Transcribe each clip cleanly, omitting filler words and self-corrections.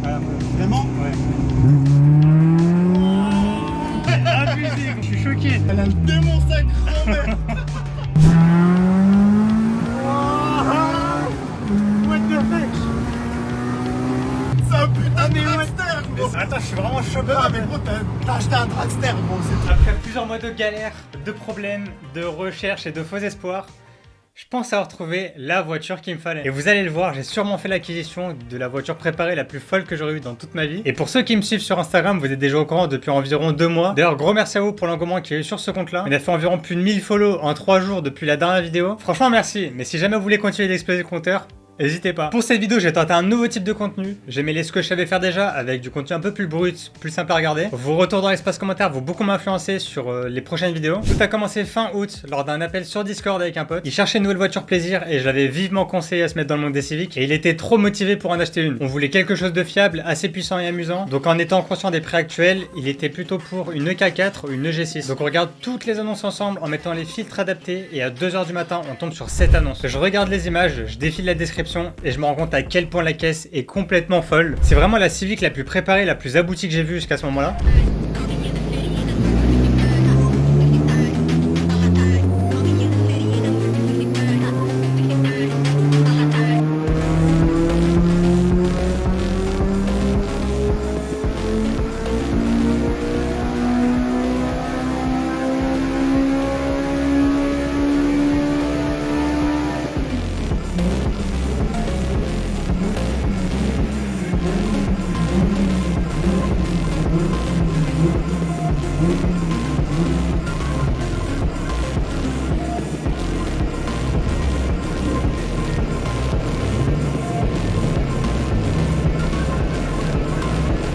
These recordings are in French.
Ah, ouais. Vraiment? Ouais. Abusé, je suis choqué. Elle a le démon sacré, mais... What the fuck? C'est un putain de dragster, gros! Attends, je suis vraiment choqué. Ah, mais gros, t'as acheté un dragster, gros, c'est tout. Après plusieurs mois de galère, de problèmes, de recherche et de faux espoirs, je pense avoir trouvé la voiture qu'il me fallait. Et vous allez le voir, j'ai sûrement fait l'acquisition de la voiture préparée la plus folle que j'aurais eue dans toute ma vie. Et pour ceux qui me suivent sur Instagram, vous êtes déjà au courant depuis environ 2 mois. D'ailleurs, gros merci à vous pour l'engouement qu'il y a eu sur ce compte-là. On a fait environ plus de 1000 follow en 3 jours depuis la dernière vidéo. Franchement, merci. Mais si jamais vous voulez continuer d'exploser le compteur, n'hésitez pas. Pour cette vidéo, j'ai tenté un nouveau type de contenu. J'ai mêlé ce que je savais faire déjà avec du contenu un peu plus brut, plus simple à regarder. Vos retours dans l'espace commentaire vont beaucoup m'influencer sur les prochaines vidéos. Tout a commencé fin août lors d'un appel sur Discord avec un pote. Il cherchait une nouvelle voiture plaisir et je l'avais vivement conseillé à se mettre dans le monde des civiques. Et il était trop motivé pour en acheter une. On voulait quelque chose de fiable, assez puissant et amusant. Donc en étant conscient des prix actuels, il était plutôt pour une EK4 ou une EG6. Donc on regarde toutes les annonces ensemble en mettant les filtres adaptés et à 2 h du matin, on tombe sur cette annonce. Je regarde les images, je défile la description et je me rends compte à quel point la caisse est complètement folle. C'est vraiment la Civic la plus préparée, la plus aboutie que j'ai vue jusqu'à ce moment-là.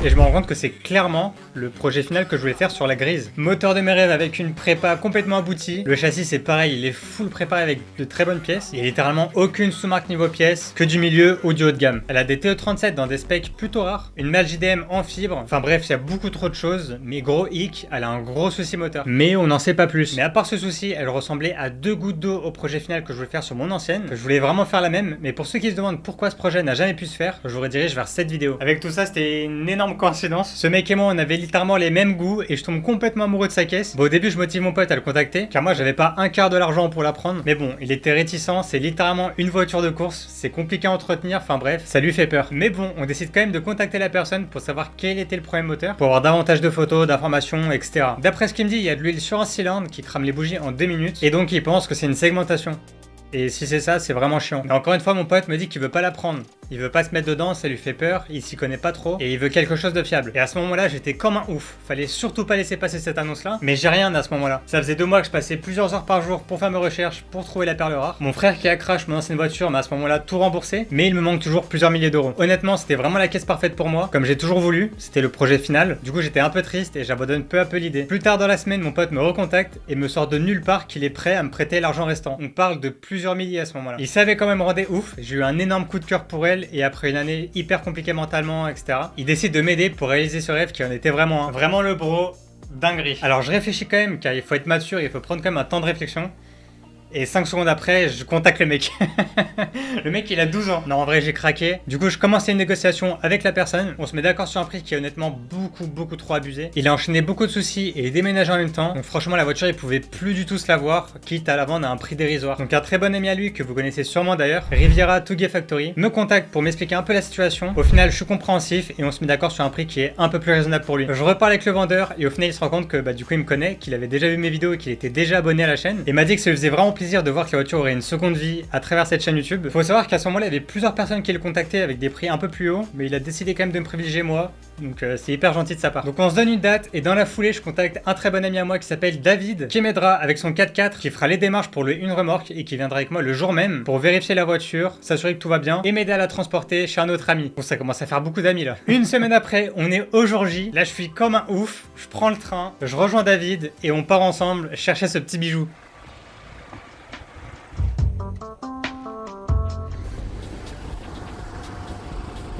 Et je me rends compte que c'est clairement le projet final que je voulais faire sur la grise. Moteur de mes rêves avec une prépa complètement aboutie. Le châssis c'est pareil, il est full préparé avec de très bonnes pièces. Il y a littéralement aucune sous-marque niveau pièces, que du milieu ou du haut de gamme. Elle a des TE37 dans des specs plutôt rares, une malle JDM en fibre. Enfin bref, il y a beaucoup trop de choses, mais gros hic, elle a un gros souci moteur. Mais on n'en sait pas plus. Mais à part ce souci, elle ressemblait à 2 gouttes d'eau au projet final que je voulais faire sur mon ancienne. Je voulais vraiment faire la même, mais pour ceux qui se demandent pourquoi ce projet n'a jamais pu se faire, je vous redirige vers cette vidéo. Avec tout ça, c'était une énorme coïncidence. Ce mec et moi, on avait littéralement les mêmes goûts et je tombe complètement amoureux de sa caisse. Bon, au début, je motive mon pote à le contacter car moi, j'avais pas un quart de l'argent pour la prendre. Mais bon, il était réticent. C'est littéralement une voiture de course. C'est compliqué à entretenir. Enfin bref, ça lui fait peur. Mais bon, on décide quand même de contacter la personne pour savoir quel était le problème moteur, pour avoir davantage de photos, d'informations, etc. D'après ce qu'il me dit, il y a de l'huile sur un cylindre qui crame les bougies en 2 minutes et donc il pense que c'est une segmentation. Et si c'est ça, c'est vraiment chiant. Mais encore une fois, mon pote me dit qu'il veut pas la prendre. Il veut pas se mettre dedans, ça lui fait peur, il s'y connaît pas trop, et il veut quelque chose de fiable. Et à ce moment-là, j'étais comme un ouf. Fallait surtout pas laisser passer cette annonce-là. Mais j'ai rien à ce moment-là. Ça faisait 2 mois que je passais plusieurs heures par jour pour faire mes recherches, pour trouver la perle rare. Mon frère qui a crash mon ancienne voiture m'a à ce moment-là tout remboursé, mais il me manque toujours plusieurs milliers d'euros. Honnêtement, c'était vraiment la caisse parfaite pour moi, comme j'ai toujours voulu. C'était le projet final. Du coup, j'étais un peu triste et j'abandonne peu à peu l'idée. Plus tard dans la semaine, mon pote me recontacte et me sort de nulle part qu'il est prêt à me prêter l'argent restant. On parle de plusieurs milliers à ce moment-là. Il savait quand même rendre ouf. J'ai eu un énorme coup de cœur pour elle et après une année hyper compliqué mentalement, etc. Il décide de m'aider pour réaliser ce rêve qui en était vraiment un. Vraiment le bro, dinguerie. Alors je réfléchis quand même car il faut être mature, il faut prendre quand même un temps de réflexion. Et 5 secondes après, je contacte le mec. Le mec, il a 12 ans. Non, en vrai, j'ai craqué. Du coup, je commence une négociation avec la personne. On se met d'accord sur un prix qui est honnêtement beaucoup trop abusé. Il a enchaîné beaucoup de soucis et déménagé en même temps. Donc franchement, la voiture, il pouvait plus du tout se la voir, quitte à la vendre à un prix dérisoire. Donc un très bon ami à lui, que vous connaissez sûrement d'ailleurs, Riviera Touguet Factory, me contacte pour m'expliquer un peu la situation. Au final, je suis compréhensif et on se met d'accord sur un prix qui est un peu plus raisonnable pour lui. Je reparle avec le vendeur et au final, il se rend compte que du coup, il me connaît, qu'il avait déjà vu mes vidéos et qu'il était déjà abonné à la chaîne. Et m'a dit que ça lui faisait vraiment plaisir de voir que la voiture aurait une seconde vie à travers cette chaîne YouTube. Faut savoir qu'à ce moment-là, il y avait plusieurs personnes qui le contactaient avec des prix un peu plus hauts, mais il a décidé quand même de me privilégier moi. Donc c'est hyper gentil de sa part. Donc on se donne une date et dans la foulée, je contacte un très bon ami à moi qui s'appelle David, qui m'aidera avec son 4x4, qui fera les démarches pour une remorque et qui viendra avec moi le jour même pour vérifier la voiture, s'assurer que tout va bien et m'aider à la transporter chez un autre ami. Bon, ça commence à faire beaucoup d'amis là. Une semaine après, on est au jour J. Là, je suis comme un ouf. Je prends le train, je rejoins David et on part ensemble chercher ce petit bijou.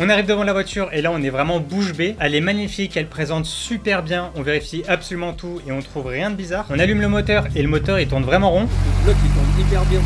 On arrive devant la voiture et là on est vraiment bouche bée. Elle est magnifique, elle présente super bien, on vérifie absolument tout et on trouve rien de bizarre. On allume le moteur et le moteur il tourne vraiment rond. Le bloc il tourne hyper bien.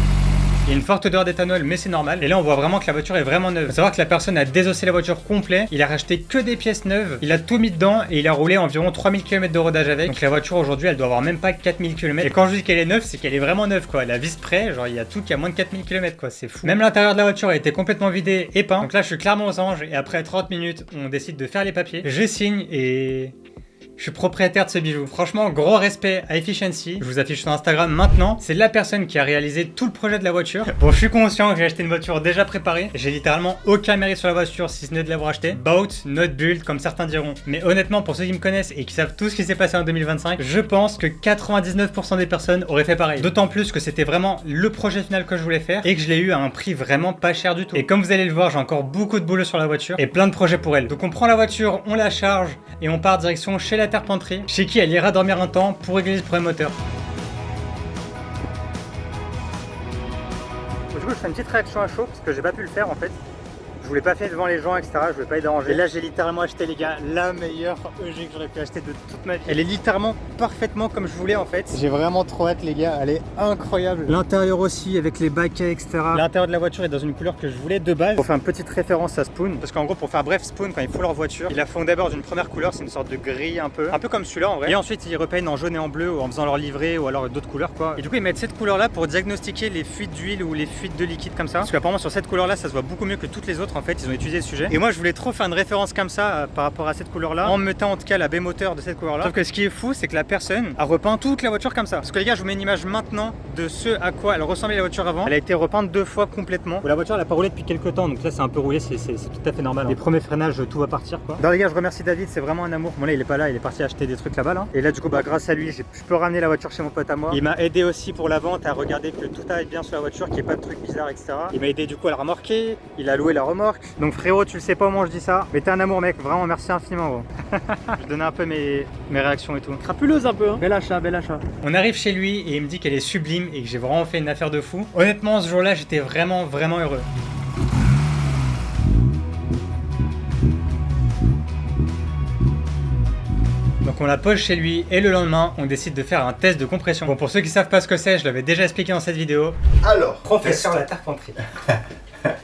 Il y a une forte odeur d'éthanol, mais c'est normal. Et là, on voit vraiment que la voiture est vraiment neuve. Faut savoir que la personne a désossé la voiture complet. Il a racheté que des pièces neuves. Il a tout mis dedans et il a roulé environ 3000 km de rodage avec. Donc la voiture aujourd'hui, elle doit avoir même pas 4000 km. Et quand je dis qu'elle est neuve, c'est qu'elle est vraiment neuve, quoi. La vis près, genre il y a tout qui a moins de 4000 km, quoi. C'est fou. Même l'intérieur de la voiture a été complètement vidé et peint. Donc là, je suis clairement aux anges. Et après 30 minutes, on décide de faire les papiers. Je signe et... je suis propriétaire de ce bijou. Franchement, gros respect à Efficiency. Je vous affiche sur Instagram maintenant. C'est la personne qui a réalisé tout le projet de la voiture. Bon, je suis conscient que j'ai acheté une voiture déjà préparée. J'ai littéralement aucun mérite sur la voiture si ce n'est de l'avoir acheté. Bought, not build, comme certains diront. Mais honnêtement, pour ceux qui me connaissent et qui savent tout ce qui s'est passé en 2025, je pense que 99% des personnes auraient fait pareil. D'autant plus que c'était vraiment le projet final que je voulais faire et que je l'ai eu à un prix vraiment pas cher du tout. Et comme vous allez le voir, j'ai encore beaucoup de boulot sur la voiture et plein de projets pour elle. Donc on prend la voiture, on la charge et on part direction chez la Terpenterie, chez qui elle ira dormir un temps pour régler le problème moteur. Du coup, je fais une petite réaction à chaud parce que j'ai pas pu le faire en fait. Je voulais pas faire devant les gens, etc. Je voulais pas les déranger. Et là, j'ai littéralement acheté, les gars, la meilleure EG que j'aurais pu acheter de toute ma vie. Elle est littéralement parfaitement comme je voulais en fait. J'ai vraiment trop hâte, les gars. Elle est incroyable. L'intérieur aussi, avec les baquets, etc. L'intérieur de la voiture est dans une couleur que je voulais de base. Pour faire une petite référence à Spoon. Parce qu'en gros, pour faire bref, Spoon, quand ils font leur voiture, ils la font d'abord d'une première couleur. C'est une sorte de gris un peu comme celui-là en vrai. Et ensuite, ils repeignent en jaune et en bleu ou en faisant leur livrée ou alors d'autres couleurs quoi. Et du coup, ils mettent cette couleur-là pour diagnostiquer les fuites d'huile ou les fuites de liquide comme ça. Parce qu'apparemment, sur cette couleur-là, ça se voit beaucoup mieux que toutes les autres. En fait, ils ont étudié le sujet. Et moi, je voulais trop faire une référence comme ça par rapport à cette couleur-là, en mettant en tout cas la baie moteur de cette couleur-là. Sauf que ce qui est fou, c'est que la personne a repeint toute la voiture comme ça. Parce que les gars, je vous mets une image maintenant de ce à quoi elle ressemblait la voiture avant. Elle a été repeinte 2 fois complètement. La voiture, elle a pas roulé depuis quelques temps, donc là, c'est un peu roulé, c'est tout à fait normal. Les premiers freinages, tout va partir quoi. Non les gars, je remercie David, c'est vraiment un amour. Bon là, il est pas là, il est parti acheter des trucs là-bas là. Et là, du coup, bah grâce à lui, je peux ramener la voiture chez mon pote à moi. Il m'a aidé aussi pour la vente à regarder que tout aille bien sur la voiture, qu'il n'y ait pas de trucs bizarres, etc. Il m'a aidé du coup à la remorquer. Il a loué la remorque. Donc frérot, tu le sais pas comment je dis ça, mais t'es un amour mec, vraiment merci infiniment gros. Je donnais un peu mes réactions et tout. Crapuleuse un peu, hein. Bel achat, bel achat. On arrive chez lui et il me dit qu'elle est sublime et que j'ai vraiment fait une affaire de fou. Honnêtement, ce jour-là, j'étais vraiment heureux. Donc on la pose chez lui et le lendemain, on décide de faire un test de compression. Bon, pour ceux qui savent pas ce que c'est, je l'avais déjà expliqué dans cette vidéo. Alors, Professeur la Terpenterie.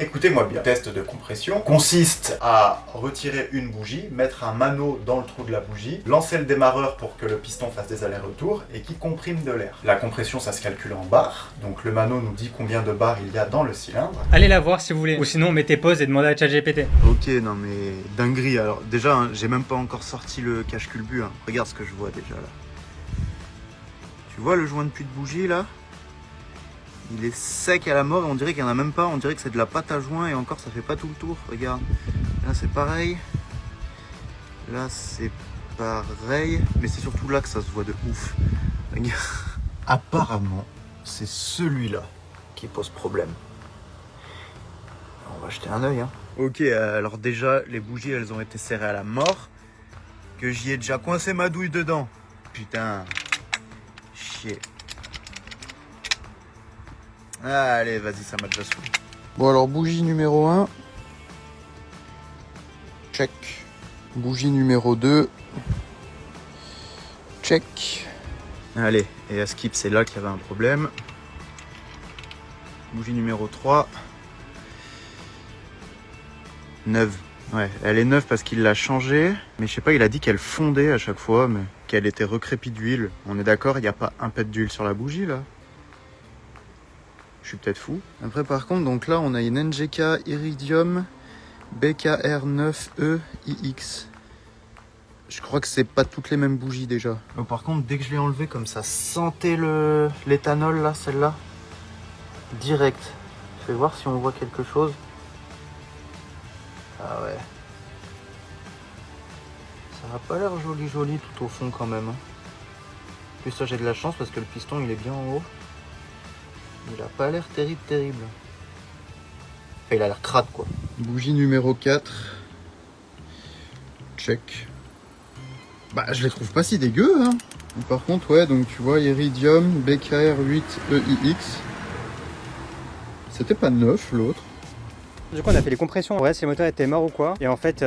écoutez-moi bien. Le test de compression consiste à retirer une bougie, mettre un mano dans le trou de la bougie, lancer le démarreur pour que le piston fasse des allers-retours et qu'il comprime de l'air. La compression, ça se calcule en bars. Donc le mano nous dit combien de bars il y a dans le cylindre. Allez la voir si vous voulez. Ou sinon, mettez pause et demandez à ChatGPT. Ok, non mais dinguerie. Alors déjà, hein, j'ai même pas encore sorti le cache-culbu. Hein. Regarde ce que je vois déjà là. Tu vois le joint de puits de bougie là? Il est sec à la mort et on dirait qu'il n'y en a même pas. On dirait que c'est de la pâte à joint et encore ça fait pas tout le tour. Regarde. Là c'est pareil. Là c'est pareil. Mais c'est surtout là que ça se voit de ouf. Regarde. Apparemment, c'est celui-là qui pose problème. On va jeter un œil. Hein. Ok, alors déjà, les bougies elles ont été serrées à la mort. Que j'y ai déjà coincé ma douille dedans. Putain. Chier. Allez, vas-y, ça m'a déjà saoulé. Bon, alors, bougie numéro 1. Check. Bougie numéro 2. Check. Allez, et à skip, c'est là qu'il y avait un problème. Bougie numéro 3. Neuve. Ouais, elle est neuve parce qu'il l'a changée. Mais je sais pas, il a dit qu'elle fondait à chaque fois, mais qu'elle était recrépie d'huile. On est d'accord, il n'y a pas un pet d'huile sur la bougie, là? Je suis peut-être fou. Après par contre, donc là on a une NGK Iridium BKR9EIX. Je crois que c'est pas toutes les mêmes bougies déjà. Oh, par contre, dès que je l'ai enlevé comme ça, sentait l'éthanol là, celle-là. Direct. Je vais voir si on voit quelque chose. Ah ouais. Ça n'a pas l'air joli tout au fond quand même. En plus ça j'ai de la chance parce que le piston il est bien en haut. Il a pas l'air terrible. Enfin, il a l'air crade quoi. Bougie numéro 4. Check. Bah je les trouve pas si dégueu hein. Par contre ouais donc tu vois Iridium BKR8EIX. C'était pas neuf l'autre. Du coup on a fait les compressions, ouais si le moteur était mort ou quoi. Et en fait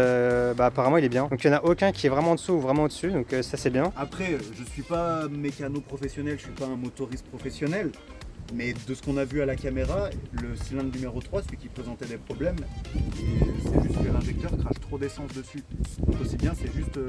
apparemment il est bien. Donc il n'y en a aucun qui est vraiment en dessous ou vraiment au-dessus. Donc ça c'est bien. Après je suis pas mécano professionnel, je suis pas un motoriste professionnel. Mais de ce qu'on a vu à la caméra, le cylindre numéro 3, celui qui présentait des problèmes, c'est juste que l'injecteur crache trop d'essence dessus. Donc aussi bien, c'est juste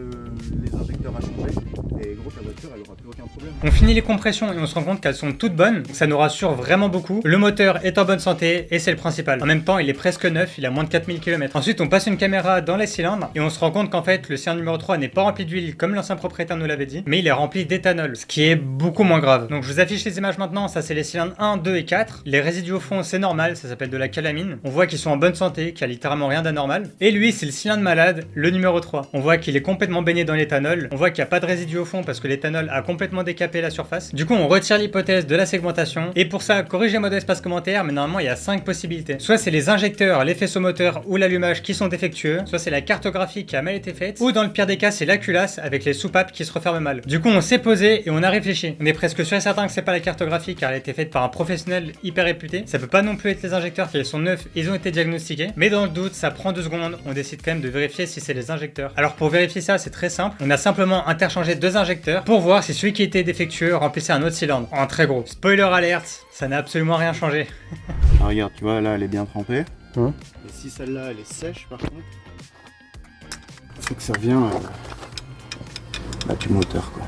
les injecteurs à changer. Et gros, ta voiture, elle aura plus aucun problème. On finit les compressions et on se rend compte qu'elles sont toutes bonnes. Ça nous rassure vraiment beaucoup. Le moteur est en bonne santé et c'est le principal. En même temps, il est presque neuf, il a moins de 4000 km. Ensuite, on passe une caméra dans les cylindres et on se rend compte qu'en fait, le cylindre numéro 3 n'est pas rempli d'huile comme l'ancien propriétaire nous l'avait dit, mais il est rempli d'éthanol, ce qui est beaucoup moins grave. Donc je vous affiche les images maintenant. Ça, c'est les cylindres 1, 2 et 4. Les résidus au fond, c'est normal, ça s'appelle de la calamine. On voit qu'ils sont en bonne santé, qu'il n'y a littéralement rien d'anormal. Et lui, c'est le cylindre malade, le numéro 3. On voit qu'il est complètement baigné dans l'éthanol. On voit qu'il n'y a pas de résidus au fond parce que l'éthanol a complètement décapé la surface. Du coup, on retire l'hypothèse de la segmentation. Et pour ça, corrigez-moi dans l'espace commentaire, mais normalement, il y a 5 possibilités. Soit c'est les injecteurs, les faisceaux moteurs ou l'allumage qui sont défectueux. Soit c'est la cartographie qui a mal été faite. Ou dans le pire des cas, c'est la culasse avec les soupapes qui se referment mal. Du coup, on s'est posé et on a réfléchi. On est presque sûr et certain que c'est pas la cartographie car elle a été faite par un professionnel hyper réputé. Ça peut pas non plus être les injecteurs qui sont neufs, ils ont été diagnostiqués. Mais dans le doute, ça prend 2 secondes. On décide quand même de vérifier si c'est les injecteurs. Alors pour vérifier ça, c'est très simple. On a simplement interchangé 2 injecteurs pour voir si celui qui était défectueux remplissait un autre cylindre. En très gros. Spoiler alerte, ça n'a absolument rien changé. Ah, regarde, tu vois, là, elle est bien trempée. Hein? Et si celle-là, elle est sèche, par contre, faut que ça vient du moteur, quoi.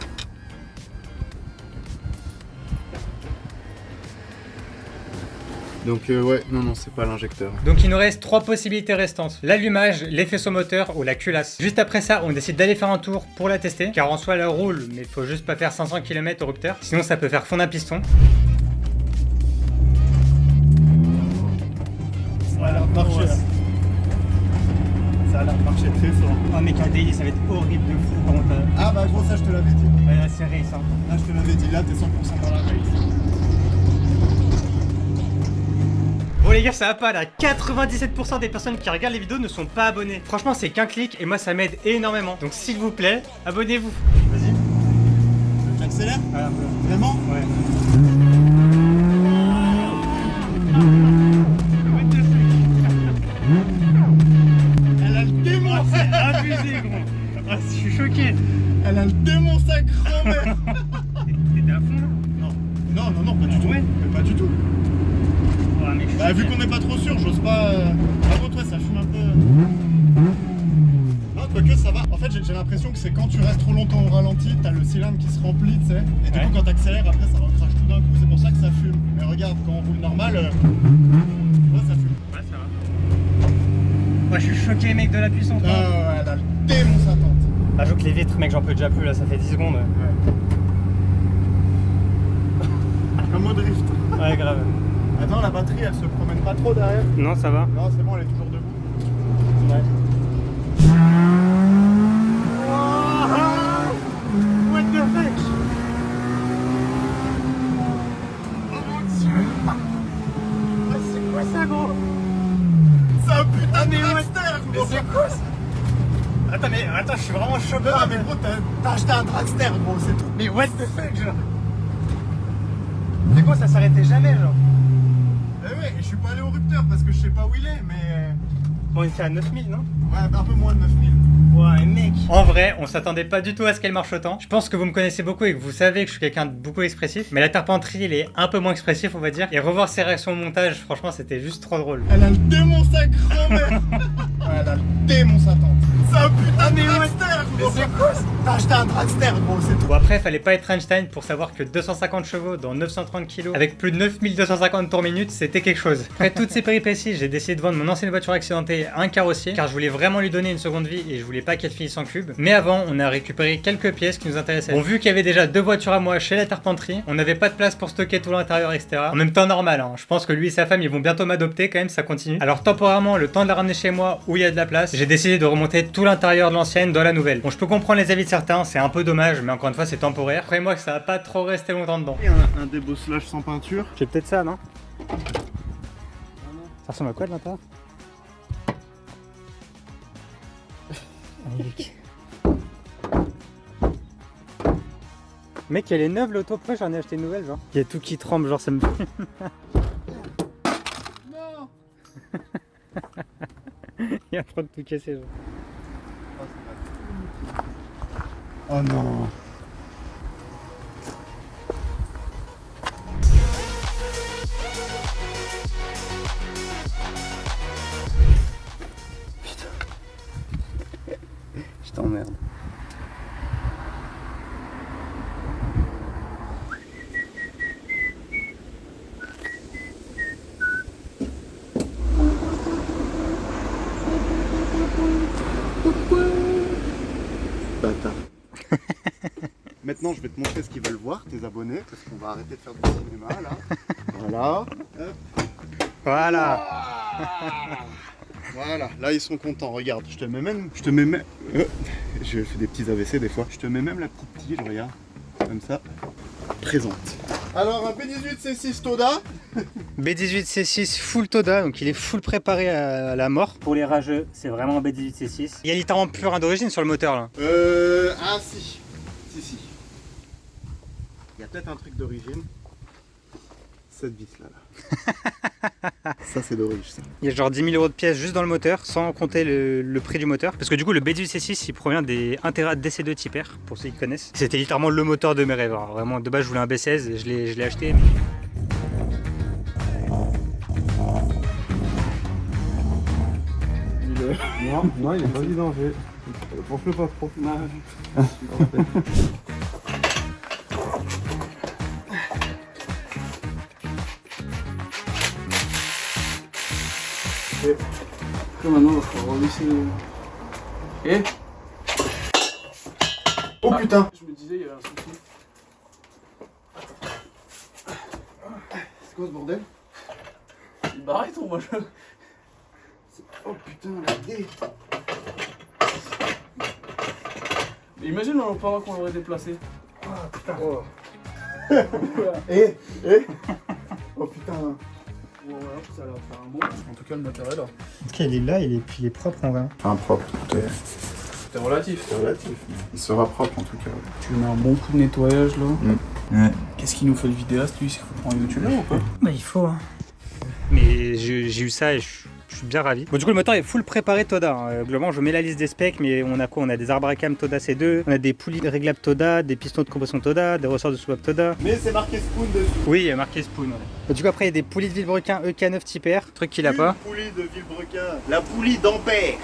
Donc ouais, non, c'est pas l'injecteur. Donc il nous reste 3 possibilités restantes. L'allumage, les faisceaux moteurs ou la culasse. Juste après ça, on décide d'aller faire un tour pour la tester. Car en soi, elle roule, mais faut juste pas faire 500 km au rupteur. Sinon, ça peut faire fondre un piston. Ça a l'air de marcher là. Ça a l'air de marcher très fort. Oh mec, un daily, ça va être horrible de fou quand Ah bah gros, ça je te l'avais dit. là, c'est race, hein. Là je te l'avais dit, là t'es 100% dans la race. Bon les gars, ça va pas là, 97% des personnes qui regardent les vidéos ne sont pas abonnées. Franchement, c'est qu'un clic et moi ça m'aide énormément. Donc s'il vous plaît, abonnez-vous. Vas-y. J'accélère. Vraiment? Ouais. Elle a le démon. C'est abusé gros. Ah, je suis choqué. Elle a le démon sa grand-mère. T'étais à fond là? Non, pas du tout. Ouais. Pas du tout. Ouais, mec, Bah, vu qu'on n'est pas trop sûr, j'ose pas. Bravo, toi, ça fume un peu. Non, quoique ça va. En fait, j'ai l'impression que c'est quand tu restes trop longtemps au ralenti, t'as le cylindre qui se remplit, tu sais. Et du coup, quand t'accélères, après, ça recrache tout d'un coup. C'est pour ça que ça fume. Mais regarde, quand on roule normal, ouais, ça fume. Ouais, ça va. Moi, je suis choqué, mec, de la puissance. Ah, ouais, elle a le démon sa tente. Ajoute les vitres, mec, j'en peux déjà plus là, ça fait 10 secondes. Un mot drift. Ouais, grave. Attends, la batterie, elle se promène pas trop derrière. Non, ça va. Non, c'est bon, elle est toujours debout. Ouais. What the fuck? Oh mon dieu! Ah, c'est quoi ça, gros? C'est un putain de dragster, gros! Mais c'est quoi ça? Attends, je suis vraiment choqué. Non, mais gros, t'as acheté un dragster, gros, c'est tout. Mais what the fuck, genre. C'est quoi, ça s'arrêtait jamais, genre. Eh ouais, et je suis pas allé au rupteur parce que je sais pas où il est, mais. Bon, il était à 9000, non? Ouais, un peu moins de 9000. Ouais, mec. En vrai, on s'attendait pas du tout à ce qu'elle marche autant. Je pense que vous me connaissez beaucoup et que vous savez que je suis quelqu'un de beaucoup expressif. Mais la Tarpenterie, il est un peu moins expressif, on va dire. Et revoir ses réactions au montage, franchement, c'était juste trop drôle. Elle a le démon sa grand-mère. Ouais, elle a le démon sa tante. C'est un putain de dragster, gros. Mais c'est quoi ça? T'as acheté un dragster, gros, c'est tout. Bon, après, fallait pas être Einstein pour savoir que 250 chevaux dans 930 kg avec plus de 9250 tours minute, c'était quelque chose. Après toutes ces péripéties, j'ai décidé de vendre mon ancienne voiture accidentée à un carrossier car je voulais vraiment lui donner une seconde vie et je voulais pas qu'elle finisse en cube. Mais avant, on a récupéré quelques pièces qui nous intéressaient. Bon, vu qu'il y avait déjà 2 voitures à moi chez la Tarpenterie, on n'avait pas de place pour stocker tout l'intérieur, etc. En même temps, normal, hein. Je pense que lui et sa femme, ils vont bientôt m'adopter quand même, ça continue. Alors, temporairement, le temps de la ramener chez moi où il y a de la place, j'ai décidé de remonter tout l'intérieur de l'ancienne dans la nouvelle. Bon, je peux comprendre les avis de certains, c'est un peu dommage, mais encore une fois, c'est temporaire. Après, moi, que ça va pas trop rester longtemps dedans. Un débosselage sans peinture. C'est peut-être ça, non? Ça ressemble à quoi de l'intérieur? Magnifique. Mec, elle est neuve l'auto, pourquoi j'en ai acheté une nouvelle, genre? Il y a tout qui tremble, genre ça me... Non. Il y a trop de tout cassé, genre. Oh non. t'emmerde. Bâtard. Maintenant, je vais te montrer ce qu'ils veulent voir, tes abonnés, parce qu'on va arrêter de faire du cinéma là. Voilà. Hop. Voilà. Voilà, là ils sont contents, regarde, je te mets même, je fais des petits AVC des fois, je te mets même la petite tige, regarde, comme ça, présente. Alors un B18C6 Toda. B18C6 full Toda, donc il est full préparé à la mort. Pour les rageux, c'est vraiment un B18C6. Il y a littéralement plus rien d'origine sur le moteur là. Ah si. Il y a peut-être un truc d'origine. Cette vis là. Ça c'est d'origine ça. Il y a genre 10 000 € de pièces juste dans le moteur, sans compter le prix du moteur. Parce que du coup, le B18C6, il provient des Intera DC2 Type R, pour ceux qui connaissent. C'était littéralement le moteur de mes rêves. Alors, vraiment, de base, je voulais un B16 et je l'ai acheté. Mais... Non, il est pas vidanger. Pense-le pas trop. Après maintenant, il va falloir revisser le... Et Oh putain. je me disais, il y avait un souci. C'est quoi ce bordel? Il barrait ton moi je... Oh putain, la dé. Mais imagine pendant qu'on l'aurait déplacé. Ah putain. Oh. Oh putain. Bon, voilà, ça a l'air de faire un bon. En tout cas, le moteur est là. En tout cas, il est là, il est propre en vrai. Enfin propre, tout est C'est relatif. relatif. Il sera propre en tout cas. Tu lui mets un bon coup de nettoyage là. Ouais. Qu'est-ce qu'il nous fait le vidéaste lui? C'est qu'il faut prendre un youtubeur ou quoi? Bah, il faut. Hein. Mais j'ai eu ça et je suis bien ravi. Bon, du coup, le moteur est full préparé Toda. Hein. Globalement, je mets la liste des specs, mais on a quoi? On a des arbres à cam Toda C2, on a des poulies réglables Toda, des pistons de compression Toda, des ressorts de soupape Toda. Mais c'est marqué Spoon dessus. Oui, il y a marqué Spoon. Ouais. Du coup, après, il y a des poulies de Villebrequin EK9 Type R, truc qu'il a pas. Une poulie de Villebrequin. La poulie d'Ampère.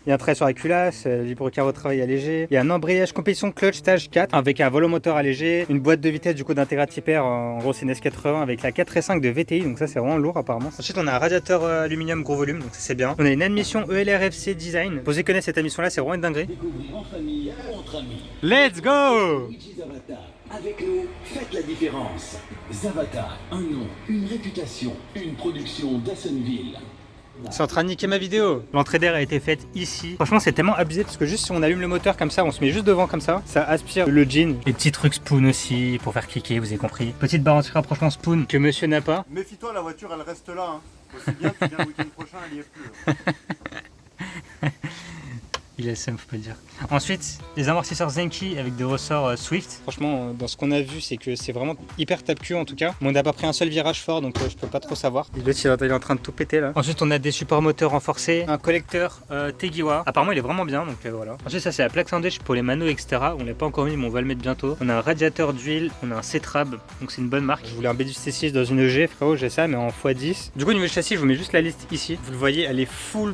Il y a un trait sur la culasse, Villebrequin retravail allégé. Il y a un embrayage compétition clutch stage 4 avec un volant moteur allégé, une boîte de vitesse du coup d'Intera Type R, en gros c'est une S80 avec la 4.5 de VTI, donc ça c'est vraiment lourd apparemment. Ensuite on a un radiateur aluminium gros volume, donc ça c'est bien. On a une admission ELRFC design. Pour ceux qui connaissent cette admission là, c'est vraiment une dinguerie. Découvrez en famille ou entre amis. Let's go! Luigi Zavata. Avec nous, faites la différence. Zavata, un nom, une réputation, une production d'Assonville. C'est en train de niquer ma vidéo. L'entrée d'air a été faite ici. Franchement, c'est tellement abusé parce que juste si on allume le moteur comme ça, on se met juste devant comme ça aspire le jean. Les petits trucs Spoon aussi pour faire cliquer, vous avez compris. Petite barre anti-rapprochement Spoon que monsieur n'a pas. Méfie-toi, la voiture elle reste là. Hein. Aussi bien tu viens le week-end prochain, elle y est plus. Il est seum, faut pas le dire. Ensuite, les amortisseurs Zenki avec des ressorts Swift. Franchement, dans ce qu'on a vu, c'est que c'est vraiment hyper tape-cul en tout cas. Mais on n'a pas pris un seul virage fort, donc je peux pas trop savoir. Et l'autre, il est en train de tout péter là. Ensuite, on a des supports moteurs renforcés, un collecteur Tegiwa. Apparemment, il est vraiment bien, donc voilà. Ensuite, ça c'est la plaque sandwich pour les manos, etc. On l'a pas encore mis, mais on va le mettre bientôt. On a un radiateur d'huile, on a un C-Trab, donc c'est une bonne marque. Je voulais un B18C6 dans une EG, frérot, j'ai ça, mais en x10. Du coup, au niveau du châssis, je vous mets juste la liste ici. Vous le voyez, elle est full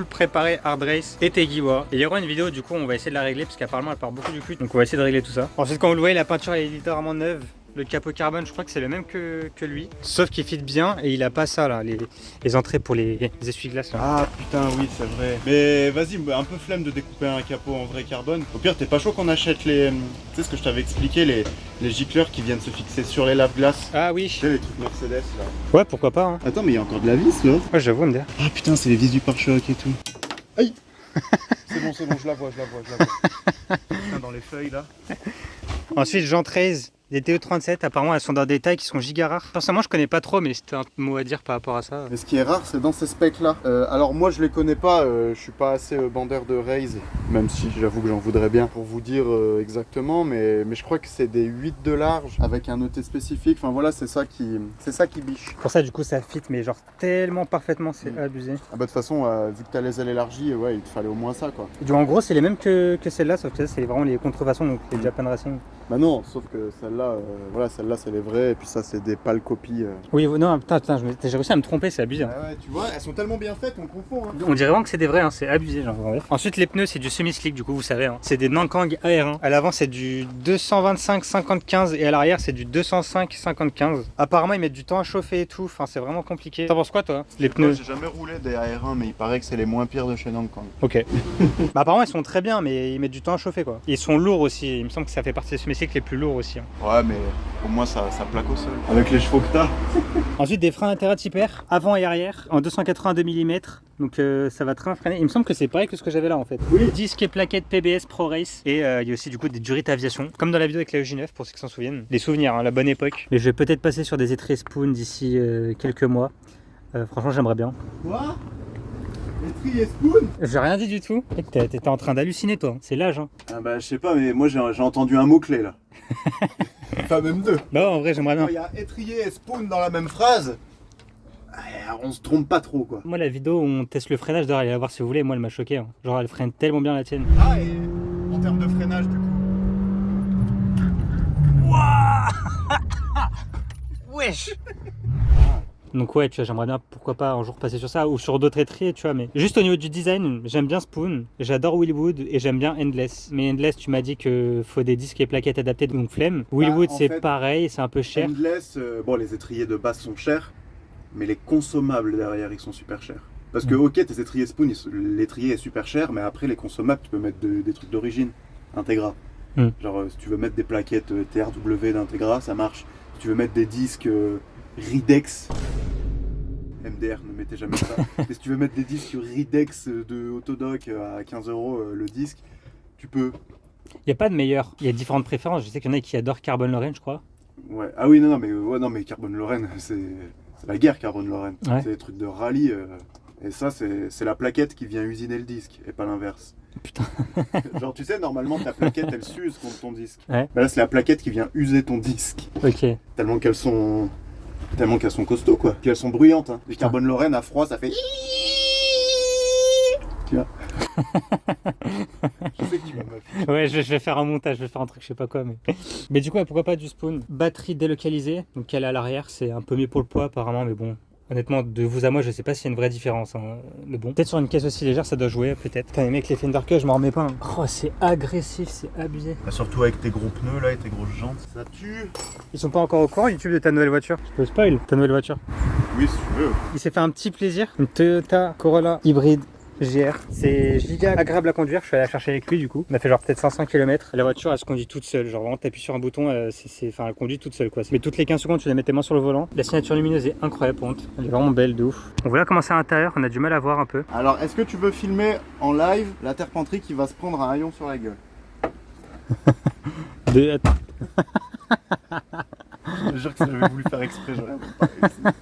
préparé hard race et Tegiwa. Et il y aura une vidéo, du coup on va essayer de la régler parce qu'apparemment elle part beaucoup du cul, donc on va essayer de régler tout ça. Ensuite, quand vous le voyez, la peinture elle est littéralement neuve. Le capot carbone, je crois que c'est le même que lui, sauf qu'il fit bien et il a pas ça là, les entrées pour les essuie-glaces là. Ah putain, oui, c'est vrai. Mais vas-y, un peu flemme de découper un capot en vrai carbone. Au pire, t'es pas chaud qu'on achète les. Tu sais ce que je t'avais expliqué, les gicleurs qui viennent se fixer sur les lave-glaces. Ah oui. Tu sais, les trucs Mercedes là. Ouais, pourquoi pas. Hein. Attends, mais il y a encore de la vis là. Ouais, j'avoue, MDR. Ah putain, c'est les vis du pare-choc et tout. Aïe. C'est bon, je la vois. Putain, dans les feuilles là. Ensuite, Jean 13. Les TE37, apparemment, elles sont dans des tailles qui sont giga rares. Personnellement, je connais pas trop, mais c'était un mot à dire par rapport à ça. Mais ce qui est rare, c'est dans ces specs là. Alors moi, je les connais pas, je suis pas assez bandeur de raise, même si j'avoue que j'en voudrais bien pour vous dire exactement, mais je crois que c'est des 8 de large avec un ET spécifique. Enfin voilà, c'est ça qui biche. Pour ça, du coup, ça fit, mais genre tellement parfaitement, c'est abusé. Ah bah de toute façon, vu que t'as les ailes élargies, ouais, il te fallait au moins ça quoi. Et du coup, en gros, c'est les mêmes que celle-là, sauf que ça, c'est vraiment les contrefaçons, donc les Japan Racing. Bah non, sauf que celle-là, voilà, celle-là c'est les vraies, et puis ça c'est des pâles copies. Oui, non, putain, j'ai réussi à me tromper, c'est abusé. Ah ouais, tu vois, elles sont tellement bien faites, on confond. Hein. On dirait vraiment que c'est des vrais, hein, c'est abusé. Genre. Ensuite, les pneus, c'est du semi-slick, du coup, vous savez. Hein. C'est des Nankang AR1. À l'avant, c'est du 225-50-15 et à l'arrière, c'est du 205-50-15. Apparemment, ils mettent du temps à chauffer et tout. Enfin, c'est vraiment compliqué. T'en penses quoi, toi? Les Moi, pneus? j'ai jamais roulé des AR1, mais il paraît que c'est les moins pires de chez Nankang. Ok. Bah, apparemment, ils sont très bien, mais ils mettent du temps à chauffer, quoi. Ils sont lourds aussi. Il me semble que ça fait partie des semi-slick les plus lourds aussi. Hein. Ouais, mais au moins ça plaque au sol. Avec les chevaux que t'as. Ensuite, des freins interatipères, avant et arrière, en 282 mm. Donc ça va très bien freiner. Il me semble que c'est pareil que ce que j'avais là en fait. Oui. Disque et plaquettes PBS Pro Race. Et il y a aussi du coup des Durit Aviation. Comme dans la vidéo avec la EJ9 pour ceux qui s'en souviennent. Les souvenirs, hein, la bonne époque. Mais je vais peut-être passer sur des étriers Spoon d'ici quelques mois. Franchement, j'aimerais bien. Quoi? Étrier Spoon? J'ai rien dit du tout. T'étais en train d'halluciner toi. C'est l'âge. Hein. Ah bah je sais pas, mais moi j'ai entendu un mot-clé là. Enfin même deux. Bah en vrai, j'aimerais bien. Quand il y a étrier et Spoon dans la même phrase, on se trompe pas trop quoi. Moi, la vidéo où on teste le freinage, d'ailleurs, allez la voir si vous voulez. Moi, elle m'a choqué. Hein. Genre, elle freine tellement bien la tienne. Ah, et en termes de freinage du coup. Wesh. Donc ouais, tu vois, j'aimerais bien, pourquoi pas, un jour passer sur ça, ou sur d'autres étriers, tu vois, mais juste au niveau du design, j'aime bien Spoon, j'adore Willwood, et j'aime bien Endless. Mais Endless, tu m'as dit qu'il faut des disques et plaquettes adaptés, donc flemme. Willwood, en c'est fait, pareil, c'est un peu cher. Endless, bon les étriers de base sont chers, mais les consommables derrière ils sont super chers. Parce que ok, tes étriers Spoon, l'étrier est super cher, mais après les consommables, tu peux mettre des trucs d'origine, Integra. Genre si tu veux mettre des plaquettes TRW d'Integra, ça marche. Si tu veux mettre des disques Ridex, MDR, ne mettez jamais ça. Mais si tu veux mettre des disques Ridex de Autodoc à 15 € le disque, tu peux. Il n'y a pas de meilleur, il y a différentes préférences, je sais qu'il y en a qui adorent Carbon Lorraine, je crois. Ouais. Ah oui, non, mais Carbon Lorraine, c'est la guerre Carbon Lorraine. Ouais. C'est des trucs de rallye. Et ça, c'est la plaquette qui vient usiner le disque, et pas l'inverse. Putain. Genre, tu sais, normalement, ta plaquette, elle s'use contre ton disque. Ouais. Bah là, c'est la plaquette qui vient user ton disque. Ok. Tellement qu'elles sont costauds, quoi. Qu'elles sont bruyantes. Hein. Les Carbon Lorraine, à froid, ça fait... Tu vois. Je sais que tu vas m'afficher. Ouais, je vais faire un montage, je vais faire un truc, je sais pas quoi, mais du coup, ouais, pourquoi pas du Spoon. Batterie délocalisée, donc elle est à l'arrière, c'est un peu mieux pour le poids apparemment, mais bon. Honnêtement, de vous à moi, je sais pas s'il y a une vraie différence. Hein. Mais bon, peut-être sur une caisse aussi légère, ça doit jouer, peut-être. Putain, les mecs, les Fender Cut, je m'en remets pas. Hein. Oh, c'est agressif, c'est abusé. Bah, surtout avec tes gros pneus là et tes grosses jantes. Ça tue. Ils sont pas encore au courant, YouTube, de ta nouvelle voiture. Je peux spoil ta nouvelle voiture. Oui, si tu veux. Il s'est fait un petit plaisir. Une Toyota Corolla hybride GR. C'est giga agréable à conduire. Je suis allé la chercher avec lui du coup. On a fait genre peut-être 500 km. La voiture elle se conduit toute seule. Genre vraiment t'appuies sur un bouton, enfin elle conduit toute seule quoi. Mais toutes les 15 secondes tu la mets tes mains sur le volant. La signature lumineuse est incroyable pour honte. Elle est vraiment belle de ouf. On voit comment c'est à l'intérieur. On a du mal à voir un peu. Alors, est-ce que tu veux filmer en live la terpenterie qui va se prendre un rayon sur la gueule? Je te jure que j'avais voulu faire exprès, j'aurais pas réussi.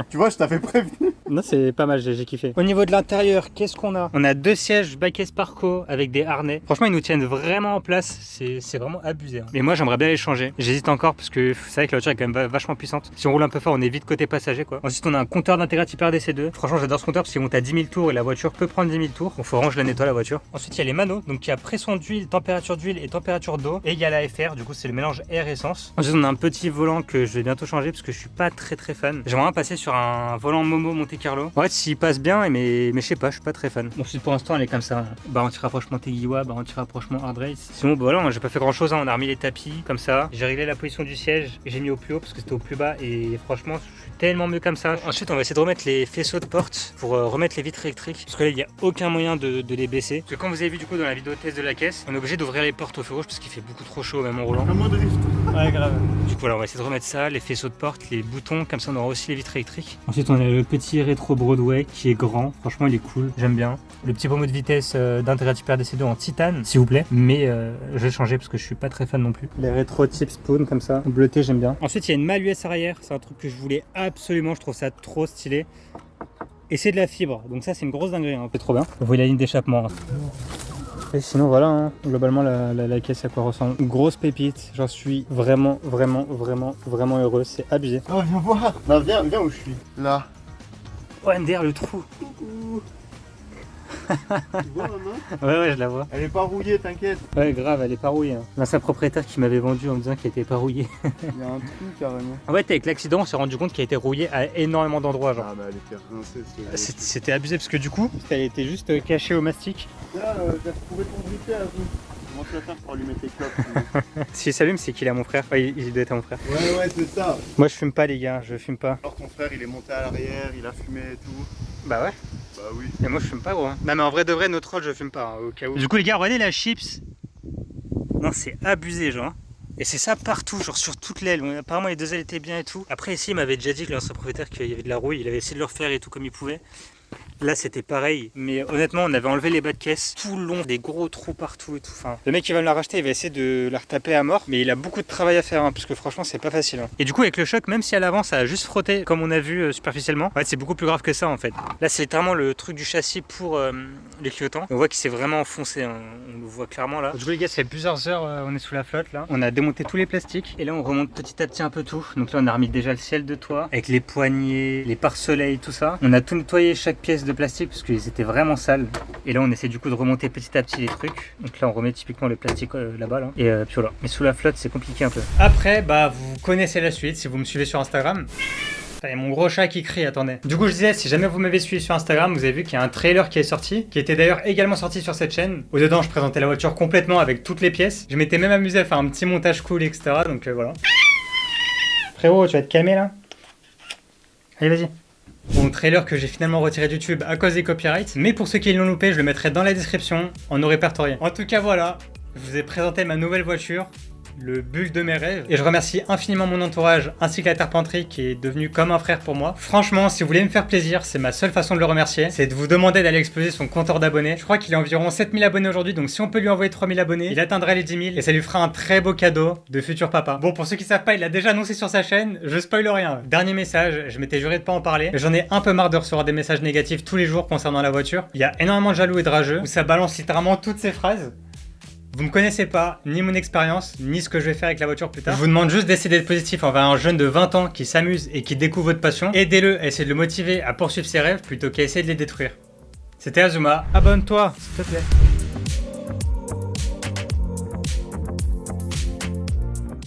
Tu vois, je t'avais prévenu. Non, c'est pas mal, j'ai kiffé. Au niveau de l'intérieur, qu'est-ce qu'on a? On a deux sièges Backes Parco avec des harnais. Franchement, ils nous tiennent vraiment en place. C'est vraiment abusé. Hein. Mais moi, j'aimerais bien les changer. J'hésite encore parce que c'est vrai que la voiture est quand même vachement puissante. Si on roule un peu fort, on est vite côté passager quoi. Ensuite, on a un compteur d'intégrateur DC2. Franchement, j'adore ce compteur parce qu'il monte à 10 000 tours et la voiture peut prendre 10 000 tours. Donc, faut vraiment que je la nettoie la voiture. Ensuite, il y a les manos. Donc, il y a pression d'huile, température d'huile et température d'eau. Et il y a la FR. Du coup, c'est le mélange air-essence. Ensuite, on a un petit volant que je vais bientôt changer parce que je suis pas très fan. J'aimerais bien passer sur un volant Momo Monte Carlo. En fait, s'il passe bien, mais je sais pas, je suis pas très fan. Ensuite, pour l'instant, elle est comme ça. Barre anti-rapprochement Tegiwa, barre anti-rapprochement Hard Race. Sinon, bah voilà, j'ai pas fait grand chose. Hein. On a remis les tapis comme ça. J'ai réglé la position du siège et j'ai mis au plus haut parce que c'était au plus bas. Et franchement, je suis tellement mieux comme ça. Ensuite, on va essayer de remettre les faisceaux de porte pour remettre les vitres électriques. Parce que là, il n'y a aucun moyen de les baisser. Parce que comme vous avez vu du coup dans la vidéo test de la caisse, on est obligé d'ouvrir les portes au feu rouge parce qu'il fait beaucoup trop chaud même en roulant. Un mot de drift. Ouais, grave. Du coup, voilà, on va essayer de remettre ça, les faisceaux de porte, les boutons, comme ça on aura aussi les vitres électriques. Ensuite, on a le petit rétro Broadway qui est grand. Franchement, il est cool, j'aime bien. Le petit pommeau de vitesse d'intégrateur DC2 en titane, s'il vous plaît. Mais je vais le changer parce que je suis pas très fan non plus. Les rétro type Spoon comme ça, bleuté, j'aime bien. Ensuite, il y a une malle US arrière. C'est un truc que je voulais absolument. Je trouve ça trop stylé. Et c'est de la fibre. Donc ça, c'est une grosse dinguerie. Hein. C'est trop bien. Vous voyez la ligne d'échappement. Hein. Et sinon voilà, hein, globalement la caisse à quoi ressemble. Une grosse pépite, j'en suis vraiment heureux, c'est abusé. Oh viens voir. Bah viens où je suis. Là. Oh MDR le trou. Tu vois maman? Ouais, je la vois. Elle est pas rouillée, t'inquiète. Ouais, grave, elle est pas rouillée. Hein. L'ancien propriétaire qui m'avait vendu en me disant qu'elle était pas rouillée. Il y a un trou carrément. En fait, avec l'accident, on s'est rendu compte qu'elle était rouillée à énormément d'endroits. Genre. Ah bah elle était rincée cette voiture. C'était abusé parce que du coup, elle était juste cachée au mastic. Là, j'ai retrouvé ton briquet à vous. Comment tu vas faire pour allumer tes clopes? S'il s'allume, c'est qu'il est à mon frère. Ouais, il doit être à mon frère. Ouais, c'est ça. Moi, je fume pas, les gars, je fume pas. Alors ton frère, il est monté à l'arrière, il a fumé et tout. Bah ouais. Bah oui. Et moi, je fume pas, gros. Hein. Non, mais en vrai de vrai, notre rôle, je fume pas, hein, au cas où. Du coup, les gars, regardez la chips. Non, c'est abusé, genre. Et c'est ça partout, genre sur toute l'aile. Apparemment, les deux ailes étaient bien et tout. Après, ici, il m'avait déjà dit que l'ancien propriétaire qu'il y avait de la rouille. Il avait essayé de le refaire et tout comme il pouvait. Là, c'était pareil. Mais honnêtement, on avait enlevé les bas de caisse tout le long, des gros trous partout et tout. Enfin, le mec qui va me la racheter, il va essayer de la retaper à mort. Mais il a beaucoup de travail à faire, hein, parce que franchement, c'est pas facile. Hein. Et du coup, avec le choc, même si à l'avant, ça a juste frotté, comme on a vu superficiellement, en fait, c'est beaucoup plus grave que ça, en fait. Là, c'est littéralement le truc du châssis pour les clignotants. On voit qu'il s'est vraiment enfoncé. Hein. On le voit clairement là. Du coup, les gars, ça fait plusieurs heures, on est sous la flotte là. On a démonté tous les plastiques. Et là, on remonte petit à petit un peu tout. Donc là, on a remis déjà le ciel de toit, avec les poignées, les pare-soleils, tout ça. On a tout nettoyé chaque pièce de plastique parce qu'ils étaient vraiment sales. Et là, on essaie du coup de remonter petit à petit les trucs. Donc là, on remet typiquement le plastique là-bas. Là. Et puis voilà. Mais sous la flotte, c'est compliqué un peu. Après, bah, vous connaissez la suite si vous me suivez sur Instagram. Il y a mon gros chat qui crie, attendez. Du coup, je disais, si jamais vous m'avez suivi sur Instagram, vous avez vu qu'il y a un trailer qui est sorti, qui était d'ailleurs également sorti sur cette chaîne. Au-dedans, je présentais la voiture complètement avec toutes les pièces. Je m'étais même amusé à faire un petit montage cool, etc. Donc voilà. Frérot, tu vas te calmer là? Allez, vas-y. Bon, trailer que j'ai finalement retiré du tube à cause des copyrights, mais pour ceux qui l'ont loupé, je le mettrai dans la description en répertorié. En tout cas, voilà, je vous ai présenté ma nouvelle voiture, le Bull de mes rêves, et je remercie infiniment mon entourage ainsi que la Terpenterie qui est devenu comme un frère pour moi. Franchement, si vous voulez me faire plaisir, c'est ma seule façon de le remercier, c'est de vous demander d'aller exploser son compteur d'abonnés. Je crois qu'il est environ 7000 abonnés aujourd'hui, donc si on peut lui envoyer 3000 abonnés, il atteindra les 10 000 et ça lui fera un très beau cadeau de futur papa. Bon, pour ceux qui savent pas, il l'a déjà annoncé sur sa chaîne, je spoil rien. Dernier message, je m'étais juré de pas en parler, mais j'en ai un peu marre de recevoir des messages négatifs tous les jours concernant la voiture. Il y a énormément de jaloux et de rageux où ça balance littéralement toutes ces phrases. Vous me connaissez pas, ni mon expérience, ni ce que je vais faire avec la voiture plus tard. Je vous demande juste d'essayer d'être positif envers un jeune de 20 ans qui s'amuse et qui découvre votre passion. Aidez-le à essayer de le motiver à poursuivre ses rêves plutôt qu'à essayer de les détruire. C'était Azuma, abonne-toi s'il te plaît.